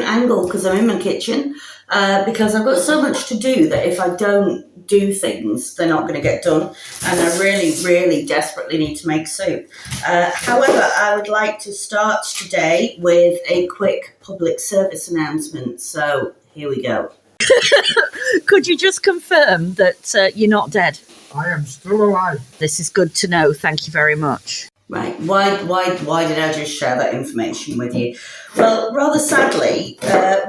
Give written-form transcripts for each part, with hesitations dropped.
different angle because I'm in my kitchen, because I've got so much to do that if I don't do things, they're not going to get done, and I really, really desperately need to make soup. However, I would like to start today with a quick public service announcement, so here we go. Could you just confirm that you're not dead? I am still alive. This is good to know. Thank you very much. Right, why did I just share that information with you? Well, rather sadly,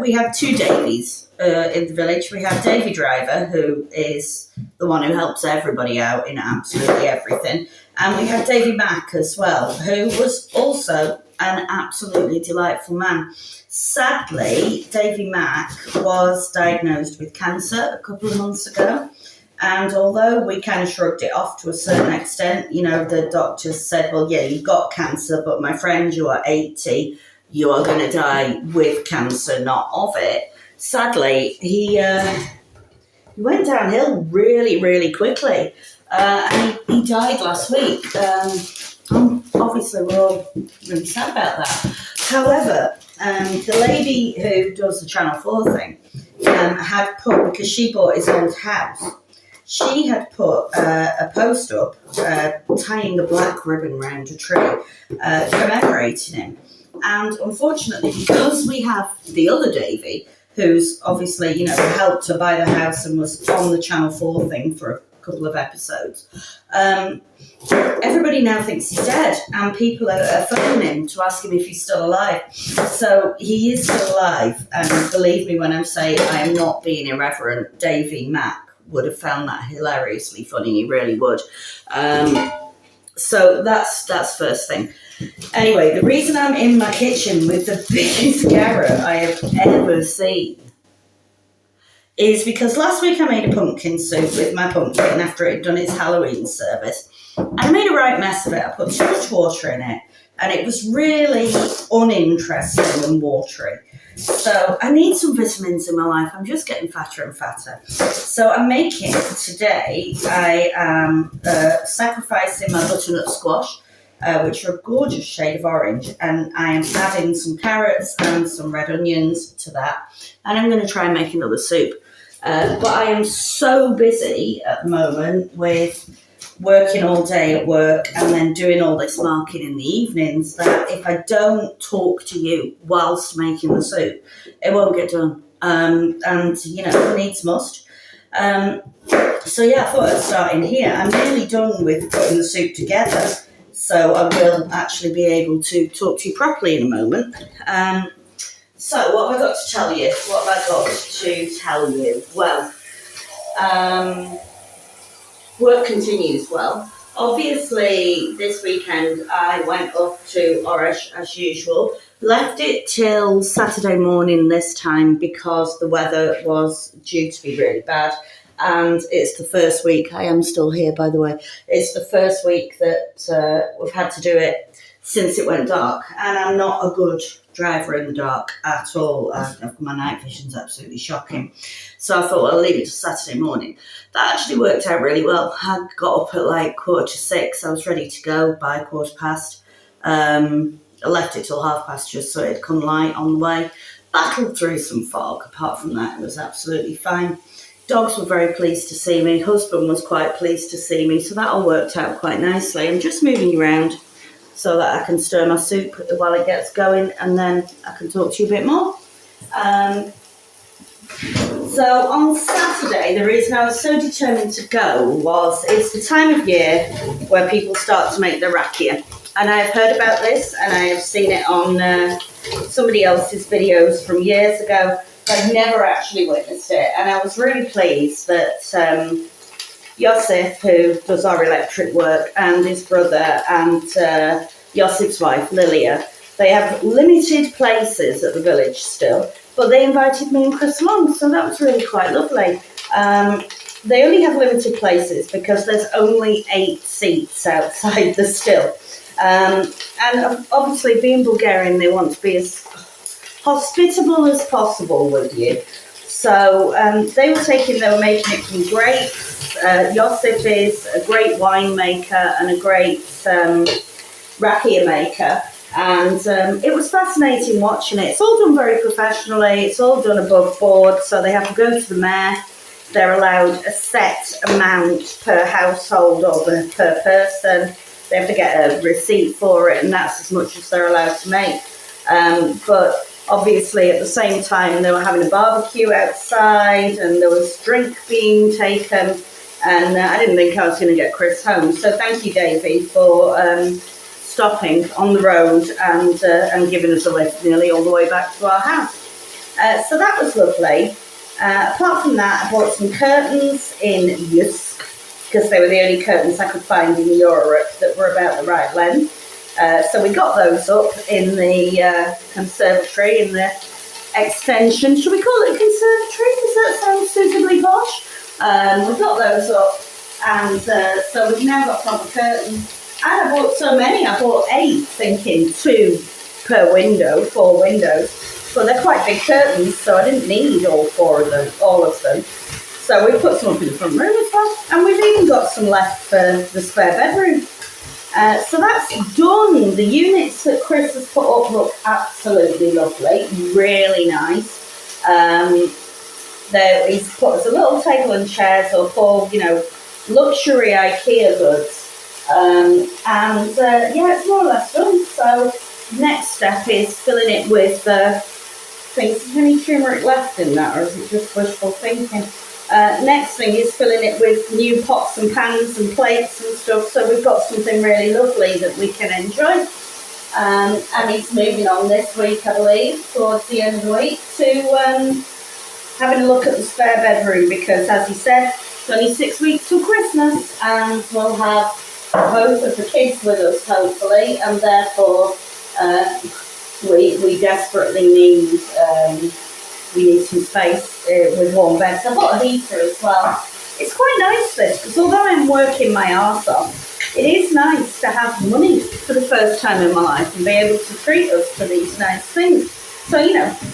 we have two Davies in the village. We have Davy Driver, who is the one who helps everybody out in absolutely everything. And we have Davy Mack as well, who was also an absolutely delightful man. Sadly, Davy Mack was diagnosed with cancer a couple of months ago. And although we kind of shrugged it off to a certain extent, you know, the doctors said, well, yeah, you've got cancer, but my friend, you are 80, you are going to die with cancer, not of it. Sadly, he went downhill really, really quickly. And he died last week. Obviously, we're all really sad about that. However, the lady who does the Channel 4 thing had put, because she bought his old house, she had put a post up tying a black ribbon around a tree, commemorating him. And unfortunately, because we have the other Davy, who's obviously, you know, helped to buy the house and was on the Channel 4 thing for a couple of episodes, everybody now thinks he's dead, and people are phoning him to ask him if he's still alive. So he is still alive, and believe me when I'm saying I am not being irreverent, Davy Mack would have found that hilariously funny. He really would. So that's first thing. Anyway, the reason I'm in my kitchen with the biggest carrot I have ever seen is because last week I made a pumpkin soup with my pumpkin after it had done its Halloween service. And I made a right mess of it. I put too much water in it, and it was really uninteresting and watery. So I need some vitamins in my life. I'm just getting fatter and fatter. So I'm making today, I am sacrificing my butternut squash, which are a gorgeous shade of orange, and I am adding some carrots and some red onions to that. And I'm going to try and make another soup. But I am so busy at the moment with working all day at work and then doing all this marking in the evenings that if I don't talk to you whilst making the soup, it won't get done. And, you know, needs must. So, yeah, I thought I'd start in here. I'm nearly done with putting the soup together, so I will actually be able to talk to you properly in a moment. So, what have I got to tell you? What have I got to tell you? Well, work continues well. Obviously, this weekend I went up to Oresh as usual. Left it till Saturday morning this time because the weather was due to be really bad. And it's the first week, I am still here by the way, it's the first week that we've had to do it since it went dark. And I'm not a good driver in the dark at all. My night vision's absolutely shocking. So I thought, well, I'll leave it to Saturday morning. That actually worked out really well. I got up at like 6:15. I was ready to go by past. I left it till past just so it'd come light on the way. Battled through some fog. Apart from that, it was absolutely fine. Dogs were very pleased to see me. Husband was quite pleased to see me. So that all worked out quite nicely. I'm just moving you around so that I can stir my soup while it gets going, and then I can talk to you a bit more. So on Saturday, the reason I was so determined to go was it's the time of year where people start to make the rakia. And I have heard about this, and I have seen it on somebody else's videos from years ago, but I've never actually witnessed it. And I was really pleased that Yosef, who does our electric work, and his brother, and Yosef's wife, Lilia, they have limited places at the village still, but they invited me and Chris along, so that was really quite lovely. They only have limited places because there's only 8 seats outside the still. And obviously, being Bulgarian, they want to be as hospitable as possible with you. So they were making it from grapes. Yosef is a great winemaker and a great rakia maker. And it was fascinating watching it. It's all done very professionally. It's all done above board, so they have to go to the mayor. They're allowed a set amount per household or per person. They have to get a receipt for it, and that's as much as they're allowed to make. But obviously, at the same time, they were having a barbecue outside, and there was drink being taken. And I didn't think I was going to get Chris home. So thank you, Davey, for stopping on the road and giving us a lift nearly all the way back to our house. So that was lovely. Apart from that, I bought some curtains in Yusk because they were the only curtains I could find in Europe that were about the right length. So we got those up in the conservatory, in the extension. Should we call it a conservatory? Does that sound suitably posh? We got those up, and so we've now got proper curtains. And I bought so many. I bought 8, thinking 2 per window, 4 windows. But they're quite big curtains, so I didn't need all of them. So we put some up in the front room as well, and we've even got some left for the spare bedroom. So that's done. The units that Chris has put up look absolutely lovely, really nice. He's put us a little table and chairs up, all, luxury IKEA goods. It's more or less done. So next step is filling it with things. Is there any turmeric left in that, or is it just wishful thinking? Next thing is filling it with new pots and pans and plates and stuff, so we've got something really lovely that we can enjoy. And he's moving on this week, I believe, towards the end of the week, to having a look at the spare bedroom, because, as he said, it's only 6 weeks till Christmas, and we'll have both of the kids with us, hopefully, and therefore we desperately need some space with warm beds. I've got a heater as well. It's quite nice, this, because although I'm working my arse off, it is nice to have money for the first time in my life and be able to treat us for these nice things. So,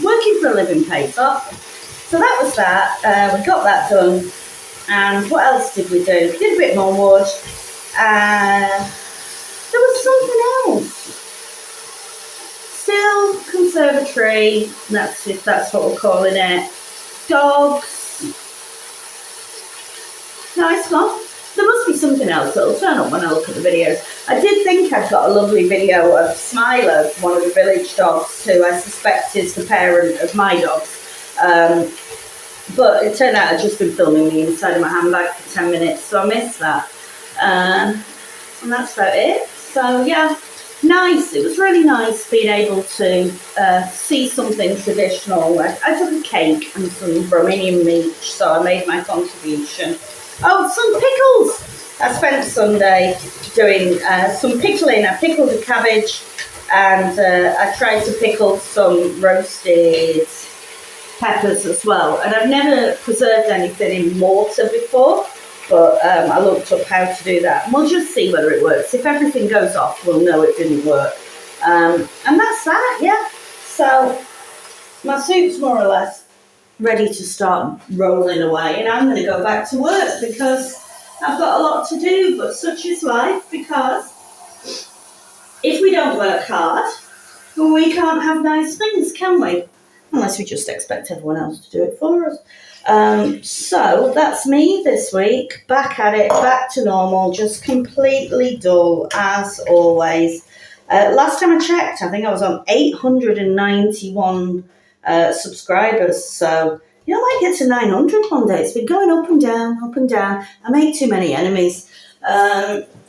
working for a living pays off. So that was that. We got that done. And what else did we do? We did a bit more wood. There was something else. Still conservatory. That's what we're calling it. Dogs. No, it's gone. There must be something else that'll turn up when I look at the videos. I did think I'd got a lovely video of Smiler, one of the village dogs, who I suspect is the parent of my dogs. But it turned out I'd just been filming the inside of my handbag for 10 minutes, so I missed that. And that's about it. So yeah, nice. It was really nice being able to see something traditional. I took a cake and some Romanian meat, so I made my contribution. Oh, some pickles! I spent Sunday doing some pickling. I pickled a cabbage, and I tried to pickle some roasted peppers as well. And I've never preserved anything in mortar before, but I looked up how to do that. And we'll just see whether it works. If everything goes off, we'll know it didn't work. And that's that, yeah. So my soup's more or less ready to start rolling away, and I'm going to go back to work because I've got a lot to do, but such is life, because if we don't work hard, we can't have nice things, can we? Unless we just expect everyone else to do it for us. So that's me this week, back at it, back to normal, just completely dull as always. Last time I checked, I think I was on 891 subscribers, so I might get to 900 one day. It's been going up and down, up and down. I made too many enemies.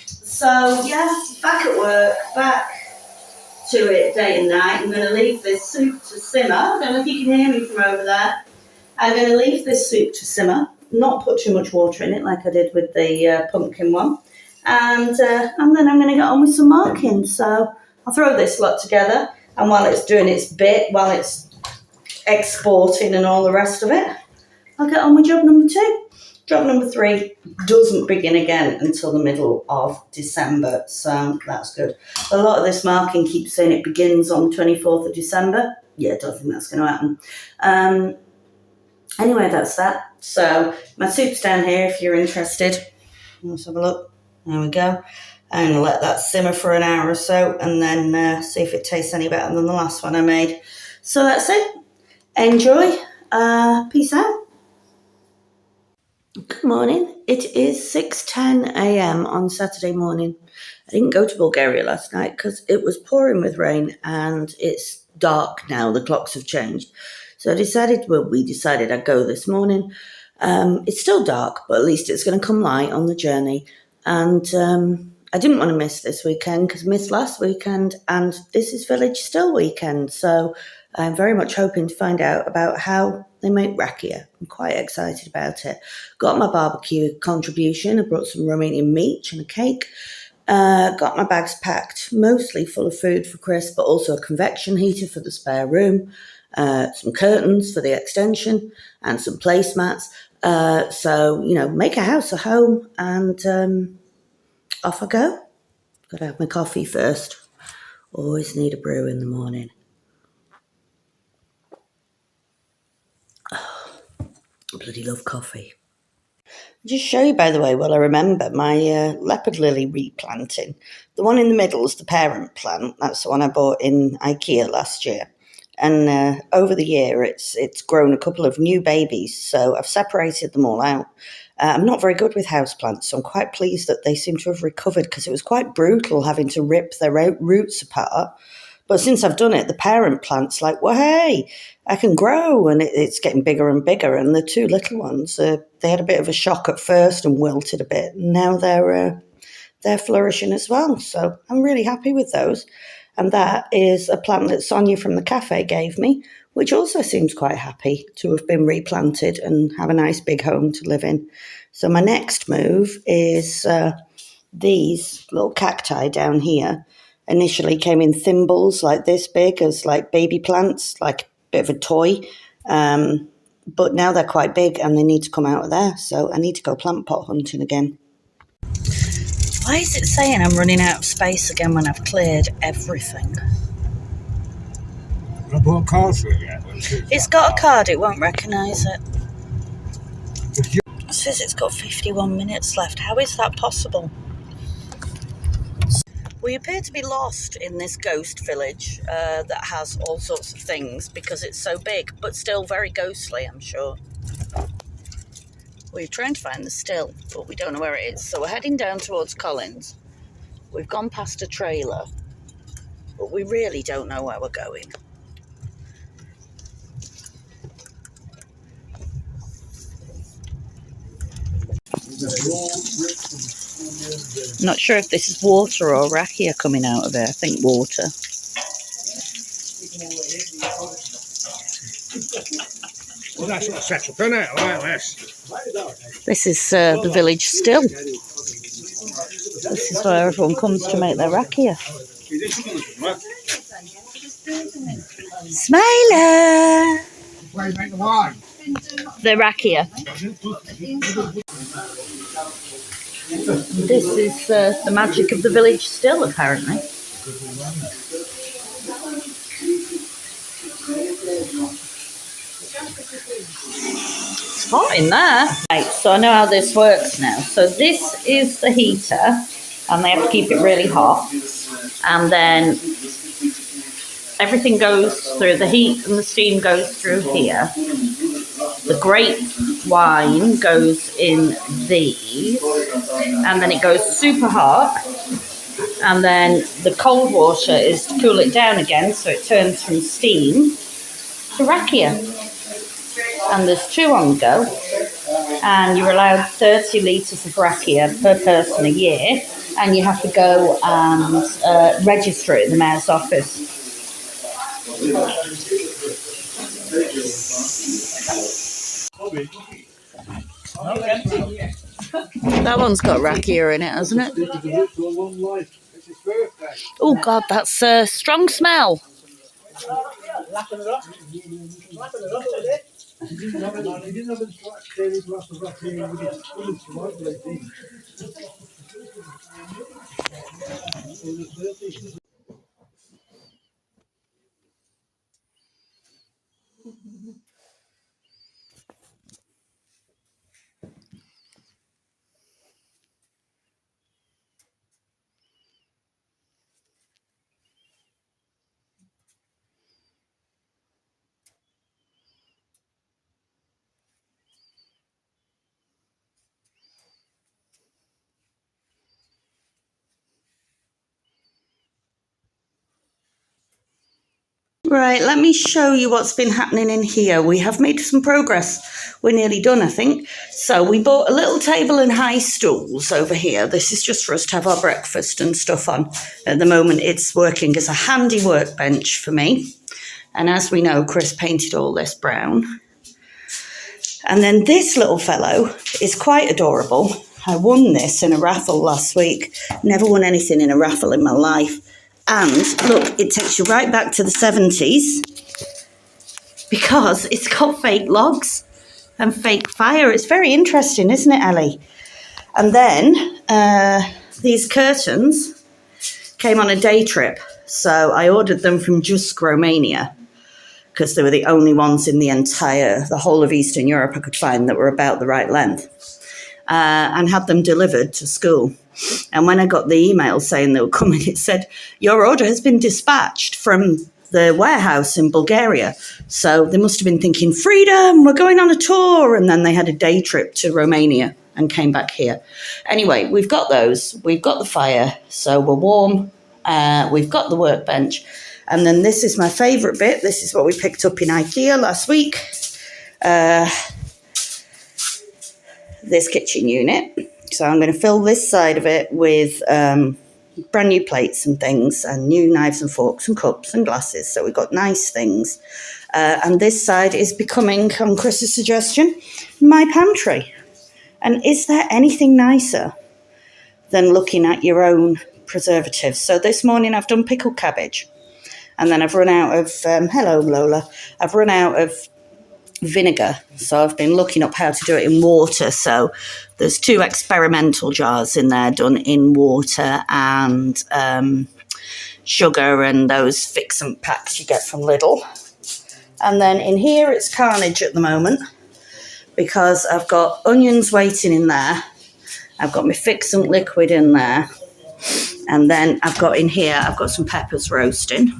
So yeah, back at work, back to it day and night. I'm going to leave this soup to simmer. I don't know if you can hear me from over there. I'm going to leave this soup to simmer, not put too much water in it like I did with the pumpkin one. And then I'm going to get on with some marking. So I'll throw this lot together, and while it's doing its bit, while it's exporting and all the rest of it, I'll get on with job number 2. Job number 3 doesn't begin again until the middle of December, so that's good. A lot of this marking keeps saying it begins on the 24th of December. Yeah, I don't think that's going to happen. Anyway, that's that. So my soup's down here if you're interested. Let's have a look. There we go. and let that simmer for an hour or so, and then see if it tastes any better than the last one I made. So that's it. Enjoy. Peace out. Good morning. It is 6:10 a.m. on Saturday morning. I didn't go to Bulgaria last night because it was pouring with rain and it's dark now. The clocks have changed. So we decided I'd go this morning. It's still dark, but at least it's going to come light on the journey. And I didn't want to miss this weekend because I missed last weekend, and this is Village Still weekend. So I'm very much hoping to find out about how they make rakia. I'm quite excited about it. Got my barbecue contribution. I brought some Romanian meat and a cake. Got my bags packed, mostly full of food for Chris, but also a convection heater for the spare room, some curtains for the extension, and some placemats. So, make a house a home, and off I go. Got to have my coffee first. Always need a brew in the morning. I bloody love coffee. Just show you, by the way, while I remember, my leopard lily replanting. The one in the middle is the parent plant. That's the one I bought in IKEA last year. And over the year, it's grown a couple of new babies, so I've separated them all out. I'm not very good with houseplants, so I'm quite pleased that they seem to have recovered, because it was quite brutal having to rip their roots apart. But since I've done it, the parent plant's like, well, hey, I can grow, and it's getting bigger and bigger. And the two little ones, they had a bit of a shock at first and wilted a bit. And now they're flourishing as well. So I'm really happy with those. And that is a plant that Sonia from the cafe gave me, which also seems quite happy to have been replanted and have a nice big home to live in. So my next move is these little cacti down here. Initially came in thimbles like this big as like baby plants, like a bit of a toy. But now they're quite big and they need to come out of there. So I need to go plant pot hunting again. Why is it saying I'm running out of space again when I've cleared everything? I bought a card for it yet. It's got a card, it won't recognise it. It says it's got 51 minutes left. How is that possible? We appear to be lost in this ghost village that has all sorts of things because it's so big, but still very ghostly, I'm sure. We're trying to find the still, but we don't know where it is. So we're heading down towards Collins. We've gone past a trailer, but we really don't know where we're going. Not sure if this is water or rakia coming out of it. I think water. Well, that's what I set up, isn't it? Like this. This is the village still. This is where everyone comes to make their rakia. Smiler! Where you make the wine? The rakia. This is the magic of the village still, apparently. It's hot in there. Right, so I know how this works now. So this is the heater, and they have to keep it really hot. And then everything goes through, the heat and the steam goes through here. The grape wine goes in these, and then it goes super hot. And then the cold water is to cool it down again, so it turns from steam to rakia. And there's two on the go, and you're allowed 30 litres of rakia per person a year, and you have to go and register it in the mayor's office. That one's got rakia in it, hasn't it? Oh God, that's a strong smell. Right, let me show you what's been happening in here. We have made some progress. We're nearly done, I think. So we bought a little table and high stools over here. This is just for us to have our breakfast and stuff on. At the moment, it's working as a handy workbench for me. And as we know, Chris painted all this brown. And then this little fellow is quite adorable. I won this in a raffle last week. Never won anything in a raffle in my life. And look, it takes you right back to the 70s because it's got fake logs and fake fire. It's very interesting, isn't it, Ellie? And then these curtains came on a day trip. So I ordered them from Just Romania because they were the only ones in the whole of Eastern Europe I could find that were about the right length, and had them delivered to school. And when I got the email saying they were coming, it said, your order has been dispatched from the warehouse in Bulgaria. So they must have been thinking, freedom, we're going on a tour. And then they had a day trip to Romania and came back here. Anyway, we've got those. We've got the fire, so we're warm. We've got the workbench. And then this is my favourite bit. This is what we picked up in IKEA last week. This kitchen unit. So I'm going to fill this side of it with brand new plates and things and new knives and forks and cups and glasses. So we've got nice things. And this side is becoming, on Chris's suggestion, my pantry. And is there anything nicer than looking at your own preservatives? So this morning I've done pickled cabbage. And then I've run out of, hello Lola, I've run out of vinegar. So I've been looking up how to do it in water. So there's 2 experimental jars in there done in water and sugar and those fix-and packs you get from Lidl. And then in here it's carnage at the moment because I've got onions waiting in there. I've got my fix-and liquid in there. And then I've got in here, I've got some peppers roasting.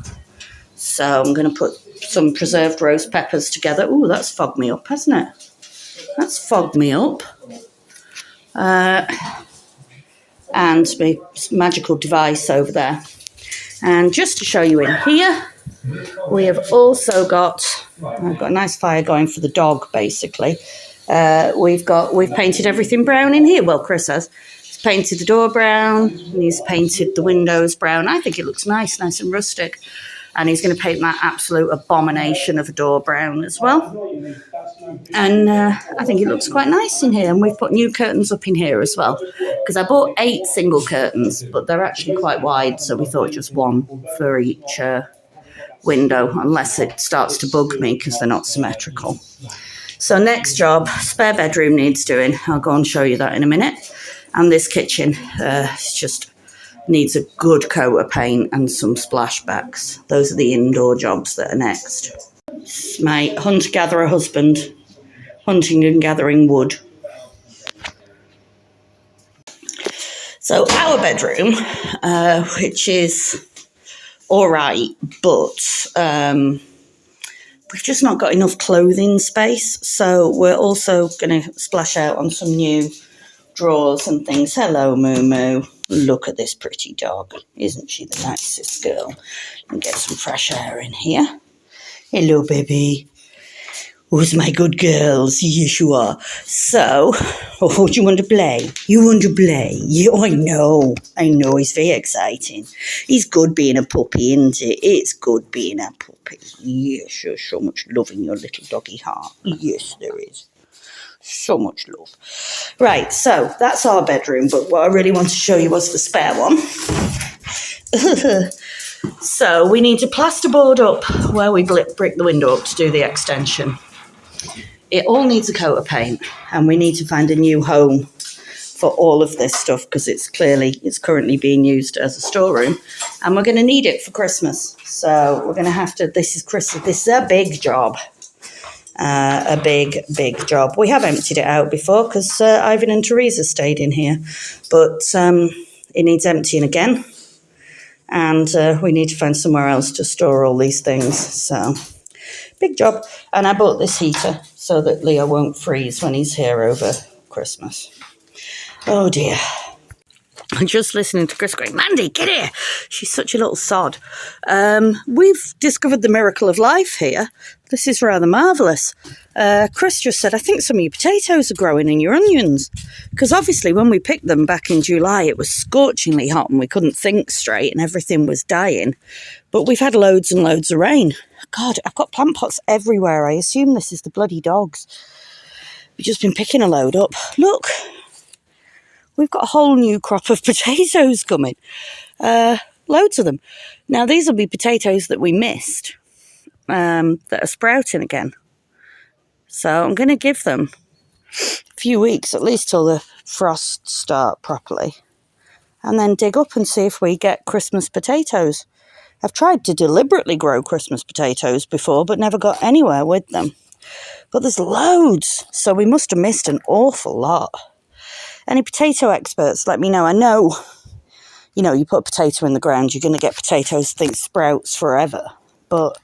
So I'm going to put some preserved roast peppers together. Ooh, that's fogged me up, hasn't it? That's fogged me up. And my magical device over there. And just to show you in here, we have also got, I've got a nice fire going for the dog, basically. We've painted everything brown in here. Well, Chris has. He's painted the door brown, and he's painted the windows brown. I think it looks nice and rustic. And he's going to paint that absolute abomination of a door brown as well. And I think it looks quite nice in here. And we've put new curtains up in here as well. Because I bought 8 single curtains, but they're actually quite wide. So we thought just 1 for each window, unless it starts to bug me because they're not symmetrical. So next job, spare bedroom needs doing. I'll go and show you that in a minute. And this kitchen just needs a good coat of paint and some splashbacks. Those are the indoor jobs that are next. It's my hunter-gatherer husband, hunting and gathering wood. So our bedroom, which is all right, but we've just not got enough clothing space. So we're also going to splash out on some new drawers and things. Hello, Moo Moo. Look at this pretty dog. Isn't she the nicest girl? And get some fresh air in here. Hello, baby. Who's my good girls? Yes, you are. So, do you want to play? You want to play? Yeah, I know. It's very exciting. It's good being a puppy, isn't it? It's good being a puppy. Yes, there's so much love in your little doggy heart. Yes, there is. So much love. Right, so that's our bedroom, but what I really want to show you was the spare one. So we need to plasterboard up where we brick the window up to do the extension. It all needs a coat of paint, and we need to find a new home for all of this stuff because it's currently being used as a storeroom, and we're going to need it for Christmas. So we're going to have to, this is a big job. A big job. We have emptied it out before because Ivan and Teresa stayed in here, but it needs emptying again, and we need to find somewhere else to store all these things. So big job. And I bought this heater so that Leo won't freeze when he's here over Christmas. Oh dear. just listening to Chris going, Mandy, get here. She's such a little sod. We've discovered the miracle of life here. This is rather marvellous. Chris just said, I think some of your potatoes are growing in your onions. Because obviously when we picked them back in July, it was scorchingly hot and we couldn't think straight and everything was dying. But we've had loads and loads of rain. God, I've got plant pots everywhere. I assume this is the bloody dogs. We've just been picking a load up. Look, we've got a whole new crop of potatoes coming. Loads of them. Now, these will be potatoes that we missed, that are sprouting again. So I'm going to give them a few weeks, at least till the frosts start properly, and then dig up and see if we get Christmas potatoes. I've tried to deliberately grow Christmas potatoes before, but never got anywhere with them. But there's loads, so we must have missed an awful lot. Any potato experts, let me know. I know, you put a potato in the ground, you're going to get potatoes, think sprouts forever. But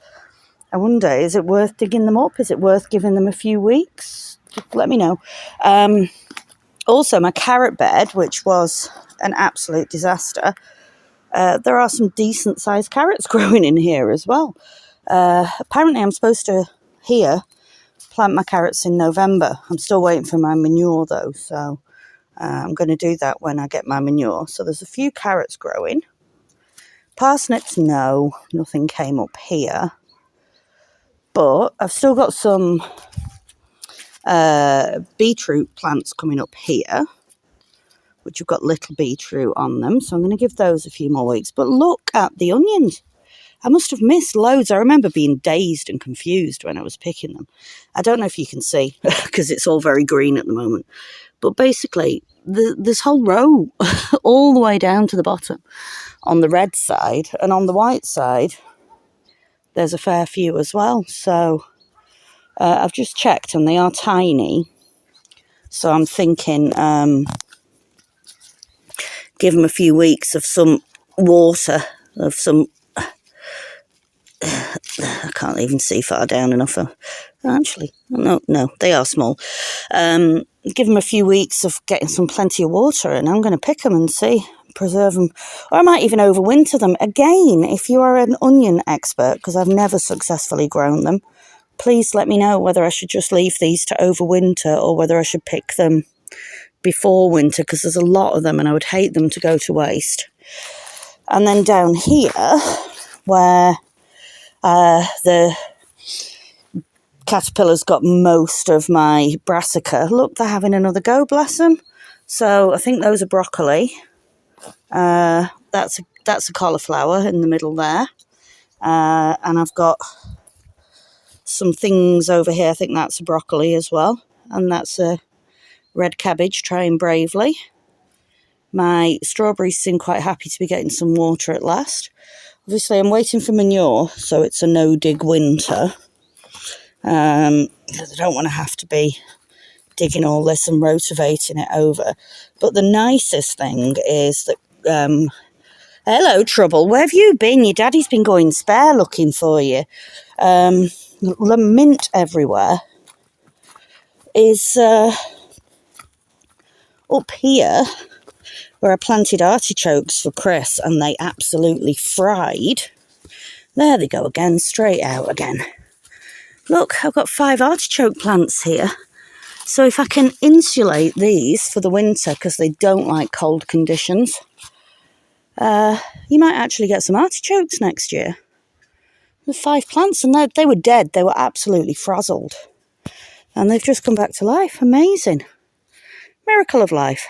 I wonder, is it worth digging them up? Is it worth giving them a few weeks? Just let me know. Also, my carrot bed, which was an absolute disaster, there are some decent-sized carrots growing in here as well. Apparently, I'm supposed to plant my carrots in November. I'm still waiting for my manure, though, so I'm going to do that when I get my manure. So there's a few carrots growing. Parsnips, no, nothing came up here. But I've still got some beetroot plants coming up here, which have got little beetroot on them. So I'm going to give those a few more weeks. But look at the onions. I must have missed loads. I remember being dazed and confused when I was picking them. I don't know if you can see, because it's all very green at the moment. But basically, this whole row, all the way down to the bottom, on the red side, and on the white side, there's a fair few as well. So I've just checked, and they are tiny. So I'm thinking, give them a few weeks of some water, of some... I can't even see far down enough. Actually, no, they are small. Give them a few weeks of getting plenty of water, and I'm going to pick them and see, preserve them, or I might even overwinter them. Again, if you are an onion expert, because I've never successfully grown them, please let me know whether I should just leave these to overwinter or whether I should pick them before winter, because there's a lot of them and I would hate them to go to waste. And then down here, where the caterpillars got most of my brassica. Look, they're having another go, bless them. So I think those are broccoli. That's a cauliflower in the middle there. And I've got some things over here. I think that's a broccoli as well. And that's a red cabbage trying bravely. My strawberries seem quite happy to be getting some water at last. Obviously, I'm waiting for manure, so it's a no-dig winter. Because I don't want to have to be digging all this and rotivating it over. But the nicest thing is that... hello, Trouble. Where have you been? Your daddy's been going spare looking for you. The mint everywhere is up here, where I planted artichokes for Chris, and they absolutely fried. There they go again, straight out again. Look, I've got 5 artichoke plants here. So if I can insulate these for the winter, because they don't like cold conditions, you might actually get some artichokes next year. There's 5 plants, and they were dead. They were absolutely frazzled. And they've just come back to life. Amazing. Miracle of life.